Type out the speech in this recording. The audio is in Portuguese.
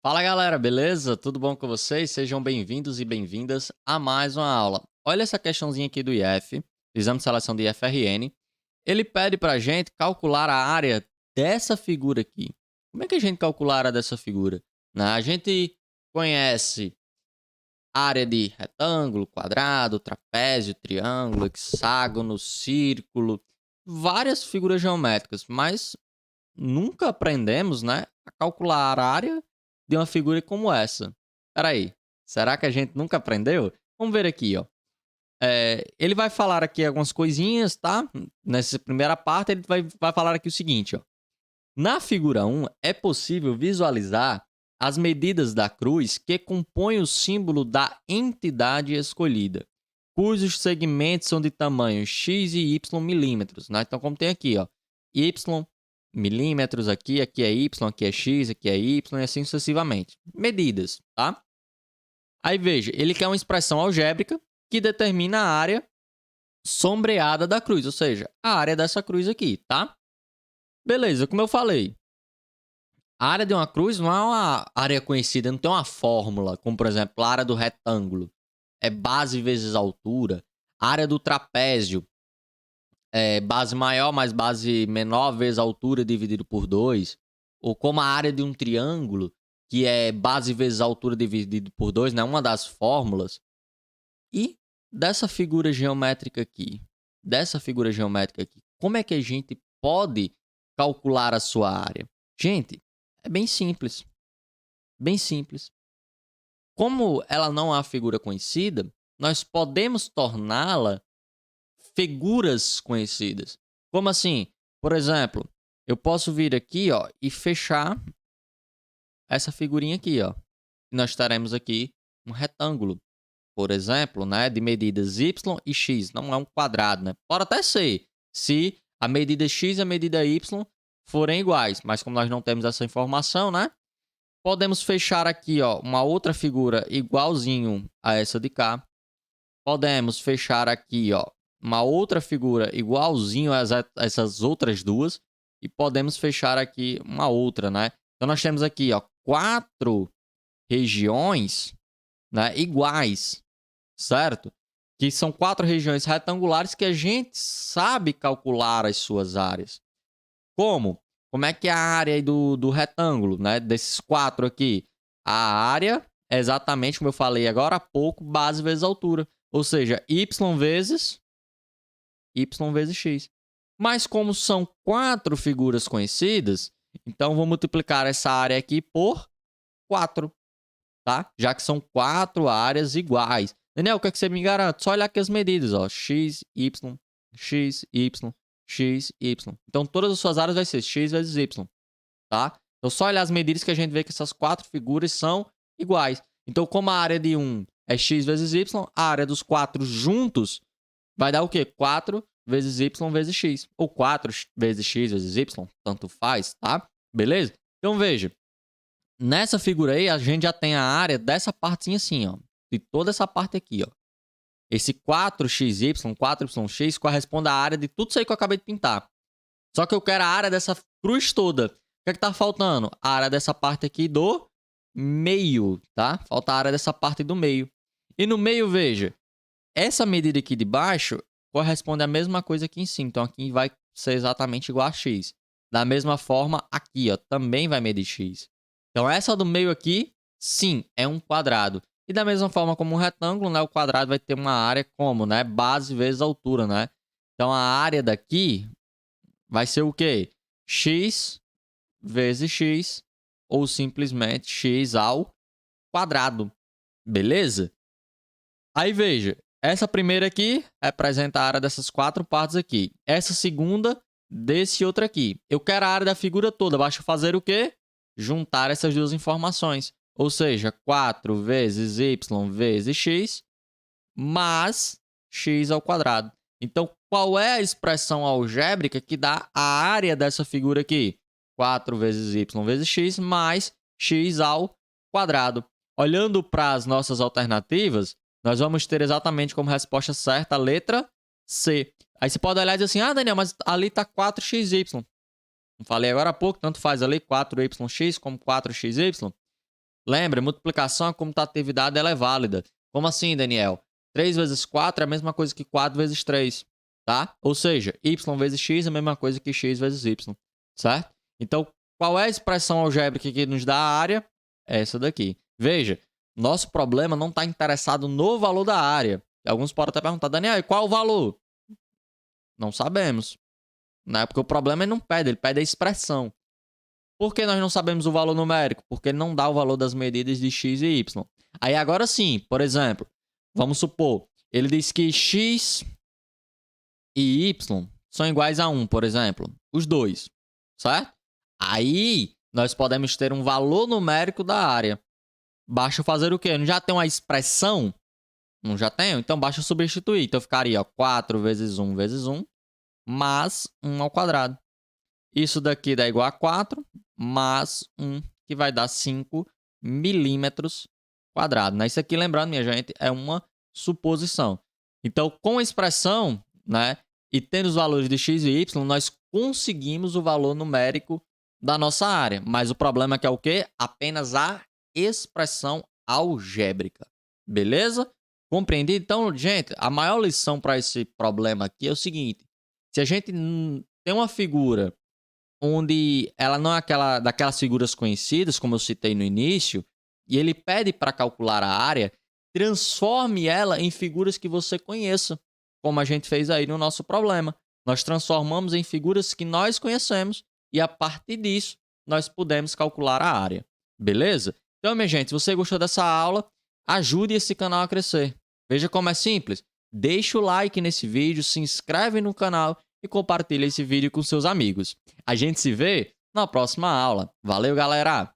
Fala galera, beleza? Tudo bom com vocês? Sejam bem-vindos e bem-vindas a mais uma aula. Olha essa questãozinha aqui do IF, Exame de Seleção de IFRN. Ele pede pra gente calcular a área dessa figura aqui. Como é que a gente calcula a área dessa figura? A gente conhece a área de retângulo, quadrado, trapézio, triângulo, hexágono, círculo, várias figuras geométricas, mas nunca aprendemos, a calcular a área de uma figura como essa. Espera aí, será que a gente nunca aprendeu? Vamos ver aqui, ó. Ele vai falar aqui algumas coisinhas, tá? Nessa primeira parte, ele vai falar aqui o seguinte, ó. Na figura 1, é possível visualizar as medidas da cruz que compõem o símbolo da entidade escolhida, cujos segmentos são de tamanho x e y milímetros, né? Então, como tem aqui, ó, y milímetros aqui é y, aqui é x, aqui é y e assim sucessivamente. Medidas, tá? Aí veja, ele quer uma expressão algébrica que determina a área sombreada da cruz, ou seja, a área dessa cruz aqui, tá? Beleza, como eu falei, a área de uma cruz não é uma área conhecida, não tem uma fórmula, como por exemplo a área do retângulo. É base vezes altura. A área do trapézio é base maior mais base menor vezes altura dividido por 2. Ou como a área de um triângulo, que é base vezes altura dividido por 2, né? Uma das fórmulas. E dessa figura geométrica aqui, como é que a gente pode calcular a sua área? Gente, é bem simples. Bem simples. Como ela não é uma figura conhecida, nós podemos torná-la figuras conhecidas. Como assim? Por exemplo, eu posso vir aqui, ó, e fechar essa figurinha aqui, ó. E nós teremos aqui um retângulo, por exemplo, né, de medidas y e x. Não é um quadrado, né? Pode até ser, se a medida x e a medida y forem iguais, mas como nós não temos essa informação, né? Podemos fechar aqui, ó, uma outra figura igualzinho a essa de cá. Podemos fechar aqui, ó, uma outra figura igualzinho a essas outras duas. E podemos fechar aqui uma outra, né? Então, nós temos aqui, ó, 4 regiões, né, iguais, certo? Que são 4 regiões retangulares que a gente sabe calcular as suas áreas. Como? Como é que é a área aí do retângulo, né? Desses 4 aqui? A área é exatamente como eu falei agora há pouco, base vezes altura. Ou seja, y vezes x. Mas como são 4 figuras conhecidas, então vou multiplicar essa área aqui por 4, tá? Já que são 4 áreas iguais. Daniel, o que é que você me garante? Só olhar aqui as medidas, ó. X, Y, X, Y, X, Y. Então, todas as suas áreas vai ser X vezes Y, tá? Então, só olhar as medidas que a gente vê que essas 4 figuras são iguais. Então, como a área de um é X vezes Y, a área dos 4 juntos vai dar o quê? 4 vezes Y vezes X. Ou 4 vezes X vezes Y, tanto faz, tá? Beleza? Então, veja. Nessa figura aí, a gente já tem a área dessa partezinha assim, ó. De toda essa parte aqui, ó. Esse 4xy, 4yx corresponde à área de tudo isso aí que eu acabei de pintar. Só que eu quero a área dessa cruz toda. O que é que tá faltando? A área dessa parte aqui do meio, tá? Falta a área dessa parte do meio. E no meio, veja, essa medida aqui de baixo corresponde à mesma coisa aqui em cima. Então, aqui vai ser exatamente igual a x. Da mesma forma, aqui, ó, também vai medir x. Então, essa do meio aqui, sim, é um quadrado. E da mesma forma como um retângulo, né, o quadrado vai ter uma área como, né, base vezes altura, né? Então, a área daqui vai ser o quê? X vezes x, ou simplesmente x ao quadrado. Beleza? Aí, veja, essa primeira aqui representa a área dessas 4 partes aqui. Essa segunda, desse outro aqui. Eu quero a área da figura toda. Basta fazer o quê? Juntar essas duas informações. Ou seja, 4 vezes y vezes x, mais x ao quadrado. Então, qual é a expressão algébrica que dá a área dessa figura aqui? 4 vezes y vezes x, mais x ao quadrado. Olhando para as nossas alternativas, nós vamos ter exatamente como resposta certa a letra C. Aí você pode olhar e dizer assim, ah, Daniel, mas ali está 4xy. Não falei agora há pouco, tanto faz ali 4yx como 4xy. Lembra, multiplicação, a comutatividade ela é válida. Como assim, Daniel? 3 vezes 4 é a mesma coisa que 4 vezes 3, tá? Ou seja, y vezes x é a mesma coisa que x vezes y, certo? Então, qual é a expressão algébrica que nos dá a área? Essa daqui. Veja, nosso problema não está interessado no valor da área. Alguns podem até perguntar, Daniel, e qual o valor? Não sabemos, né? Porque o problema ele não pede, ele pede a expressão. Por que nós não sabemos o valor numérico? Porque ele não dá o valor das medidas de x e y. Aí agora sim, por exemplo, vamos supor, ele diz que x e y são iguais a 1, por exemplo. Os dois, certo? Aí nós podemos ter um valor numérico da área. Basta fazer o quê? Não já tem uma expressão? Não já tenho? Então basta substituir. Então ficaria 4 vezes 1 vezes 1, mais 1 ao quadrado. Isso daqui dá igual a 4, mais 1, que vai dar 5 milímetros quadrados. Isso aqui, lembrando, minha gente, é uma suposição. Então, com a expressão, né, e tendo os valores de x e y, nós conseguimos o valor numérico da nossa área. Mas o problema é que é o quê? Apenas a expressão algébrica. Beleza? Compreendido? Então, gente, a maior lição para esse problema aqui é o seguinte. Se a gente tem uma figura onde ela não é daquelas figuras conhecidas, como eu citei no início, e ele pede para calcular a área, transforme ela em figuras que você conheça, como a gente fez aí no nosso problema. Nós transformamos em figuras que nós conhecemos e, a partir disso, nós podemos calcular a área. Beleza? Então, minha gente, se você gostou dessa aula, ajude esse canal a crescer. Veja como é simples. Deixa o like nesse vídeo, se inscreve no canal e compartilha esse vídeo com seus amigos. A gente se vê na próxima aula. Valeu, galera!